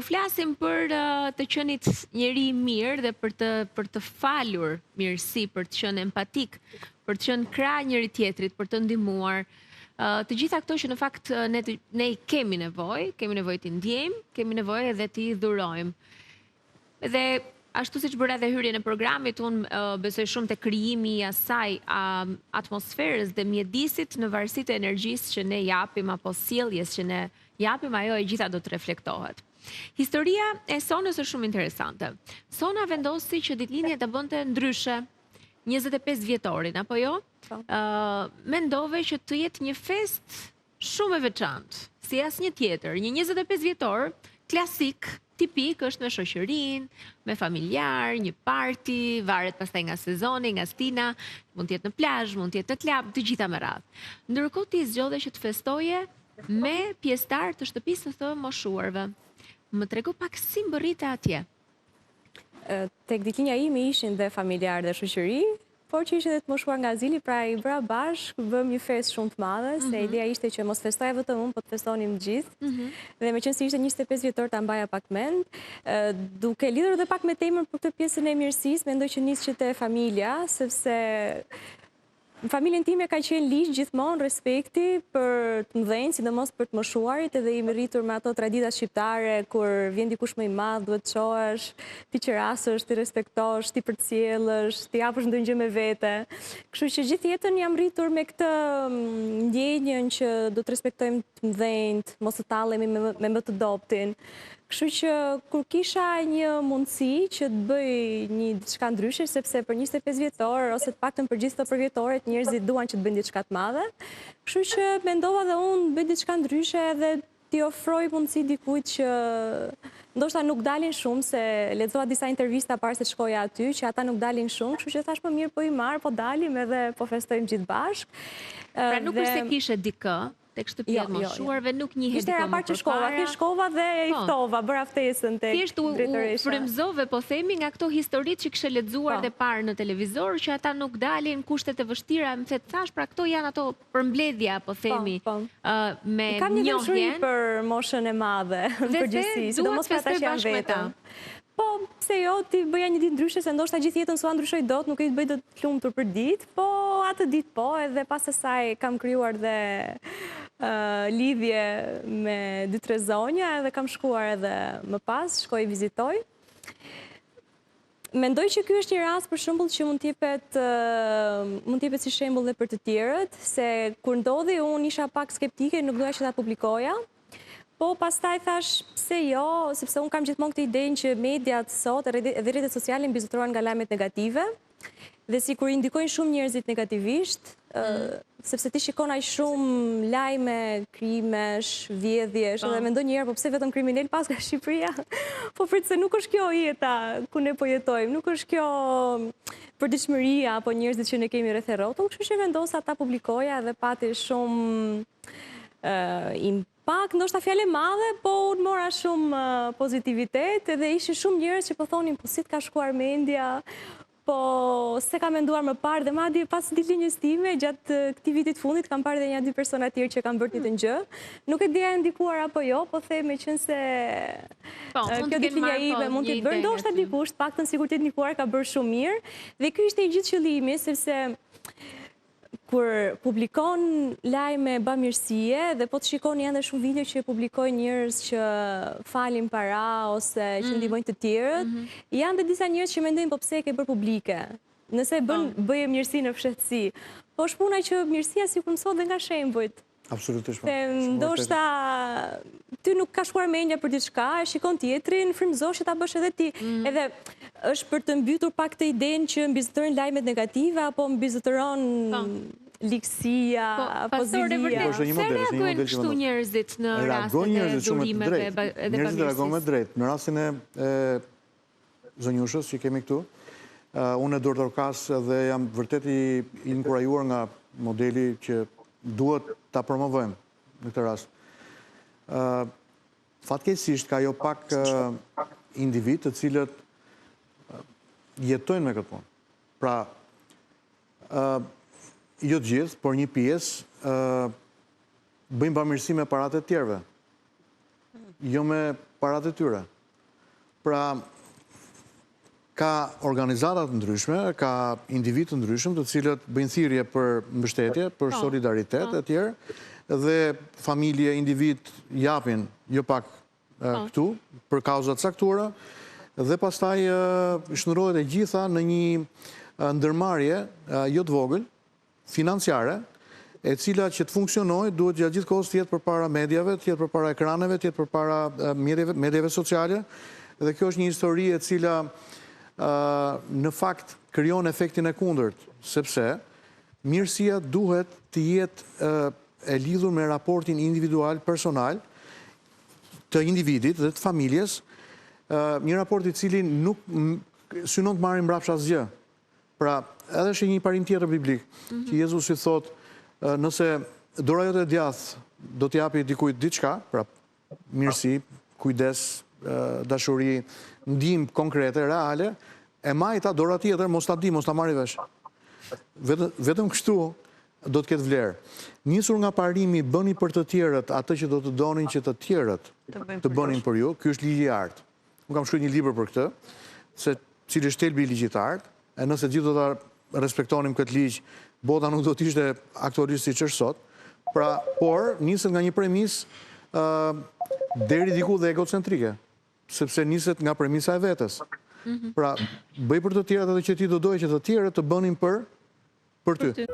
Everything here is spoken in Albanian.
po flasim për të qenit njeri mirë dhe për të falur mirësi, për të qenë empatik, për të qenë krah njëri tjetrit, për të ndihmuar. Të gjitha këto që në fakt ne kemi nevojë t'i ndjejmë, kemi nevojë edhe t'i dhurojmë. Dhe ashtu siç bëra edhe hyrjen e programit, unë besoj shumë te krijimi i asaj atmosferës dhe mjedisit në varësi të energjisë që ne japim apo sjelljes që ne japim, ajo e gjitha do të reflektohet. Historia e Sonës është shumë interesante. Sona vendosi që ditëlindjen ta bënte ndryshe 25 vjetorin, apo jo? Mendove që të jetë një fest shumë e veçantë, si asnjë tjetër. Një 25 vjetor klasik, tipik, është me shoqërinë, me familjar, një party, varet pastaj nga sezoni, nga stina, mund të jetë në plazh, mund të jetë në klub, të gjitha me radhë. Ndërkohë ti zgjodhe që të festoje me pjesëtar të shtëpisë të moshuarve. Më tregu pak si mbërrite atje. Tek ditëlindja ime ishin dhe familjar dhe shoqëri, por që ishin dhe të moshuar nga azili, pra i bëra bashkë, bëm një fest shumë të madhe, se ideja ishte që mos festoja vetëm unë, po të festonim gjithë. Dhe me qenë si ishte 25 vjetor ta mbaja pak mend, duke lidhur edhe pak me temën për këtë pjesën e mirësisë, mendoj që nis që te familja, sepse në familjen time ka qenë ligj gjithmonë respekti për të mëdhenj, sidomos për të moshuarit, edhe jemi rritur me ato tradita shqiptare, kur vjen dikush më i madh, duhet të çohesh, ti qerasësh, ti respektosh, ti përcjellësh, ti japësh ndonjë gjë me vete. Kështu që gjithë jetën jam rritur me këtë ndjenjën që do të respektojmë të mëdhenjt, mos të tallemi me më të dobtin. Kështu që kur kisha një mundësi që të bëj një diçka ndryshe, sepse për 25 vjetor, ose të paktën për gjithë të përvjetoret, njerëzit duan që të bëjnë diçka të madhe. Kështu që mendova dhe unë bëj diçka ndryshe dhe t'i ofroj mundësi dikujt që ndoshta nuk dalin shumë, se lexova disa intervista para se të shkoja aty, që ata nuk dalin shumë, kështu që thash më mirë po i marr, po dalim edhe po festojmë gjithë bashkë. Pra nuk është se kishe dikë tek shtëpia e moshuarve, nuk njihet dikë më përpara. Ishte shkova dhe i ftova, bëra ftesën tek drejtoresha. Thjesht u frymëzove, po themi, nga këto historitë që kishe lexuar dhe parë në televizor, që ata nuk dalin, kushtet e vështira, më thash, pra këto janë ato përmbledhja, po themi, me njohjen. Kam një dashuri për moshën e madhe, në përgjithësi, sidomos për ata që janë vetëm. Po, pse jo, ti bëja një ditë ndryshe, se ndoshta gjithë jetën s'ua ndryshoj dot, nuk i bëj dot të lumtur për ditë, po atë ditë po, edhe pas asaj kam krijuar dhe lidhje me 2-3 zonja, edhe kam shkuar edhe më pas, shkoj vizitoj. Mendoj që ky është një rast për shembull që mund të jepet si shembull dhe për të tjerët, se kur ndodhi unë isha pak skeptike, nuk doja që ta publikoja. Po pastaj thash pse jo, sepse unë kam gjithmonë këtë idenë që mediat sot edhe rrjetet sociale mbizotrohen nga lajmet negative, dhe sikur i ndikojnë shumë njerëzit negativisht, sepse ti shikon aq shumë lajme, krimesh, vjedhjesh, edhe mendoj një herë, po pse vetëm kriminal pas nga Shqipëria? Po prit se nuk është kjo jeta ku ne po jetojmë, nuk është kjo përditshmëria apo njerëzit që ne kemi rreth e rrotull, kështu që vendosa ta publikoja dhe pati shumë pak, ndoshta fjalë madhe, po unë mora shumë pozitivitet, edhe ishin shumë njerëz që po thonin, po si të ka shkuar mendja, po se ka menduar më parë, dhe madje pas ditëlindjes time, gjatë këtij vitit fundit, kam parë edhe 1-2 persona të tjerë që kanë bërë një gjë. Nuk e dia e ndikuar apo jo, po them meqense kjo ditëlindja ime mund të bërë, ndoshta dikush, paktën sikur të ndikuar ka bërë shumë mirë, dhe ky ishte i gjithë qëllimi, sepse kur publikon lajme bamirësie, dhe po të shikoni janë dhe shumë video që publikojnë njerëz që falin para ose që ndihmojnë të tjerët, janë dhe disa njerëz që mendojnë po pse e ke bërë publike, nëse bëje mirësi në fshehtësi. Po është puna që mirësia sikur mësohet dhe nga shembujt. Absolutisht. Ndoshta ty nuk ka shkuar mendja për diçka, e shikon tjetrin, frymëzosh që ta bësh edhe ti. Edhe është për të mbytur pak të idenë që mbizotërojnë lajmet negative apo mbizotëron likësia, pozivia. Se reagojnë kështu njerëzit në rastet e dhurimeve dhe bamirësisë? Njerëzit reagojnë me drejt. Në rastin e zonjushës që kemi këtu, unë e Dortorkas dhe jam vërtet i inkurajuar nga modeli që duhet ta promovojmë në këtë rast. Fatkeqësisht ka jo pak individ të cilët jetojnë me këtë punë. Pra, jo të gjithë, por një pjesë bëjmë bamirësi me paratë e tjerëve. jo me parat e tyre. Pra, ka organizatat ndryshme, ka individ të ndryshme të cilët bëjnë thirrje për mbështetje, për solidaritet e tjerë, dhe familje, individ japin jo pak këtu, për kauzat saktura, dhe pastaj shndërrohet e gjitha në një ndërmarrje jo të vogël, financiare, e cila që të funksionojë duhet gjatë gjithë kohës të jetë përpara mediave, të jetë përpara ekraneve, të jetë përpara mediave sociale, dhe kjo është një histori e cila në fakt krijon efektin e kundërt, sepse mirësia duhet të jetë e lidhur me raportin individual, personal, të individit dhe të familjes, një raport i cili nuk synon të marrin mbrapsht asgjë. Pra, edhe është një parim tjetër biblik, që Jezusi thotë, nëse dora jote e djathtë do t'japi dikujt diçka, pra mirësi, kujdes, dashuri, ndihmë konkrete, reale, e majta dora tjetër mos ta di, mos ta marrë vesh. Vetëm kështu do të ketë vlerë. Nisur nga parimi bëni për të tjerët atë që do të donin që të tjerët të bënin për ju, ky është ligji i artë. Unë kam shkruar një libër për këtë, se cili është thelbi i ligjit të artë, e nëse gjithë do ta respektonim këtë ligj, bota nuk do të ishte aktualisht siç është sot. Pra, por niset nga një premisë deri diku dhe egocentrike, sepse niset nga premisa e vetes. Pra, bëj për të tjerët atë që ti do doje që të tjerët të bënin për ty.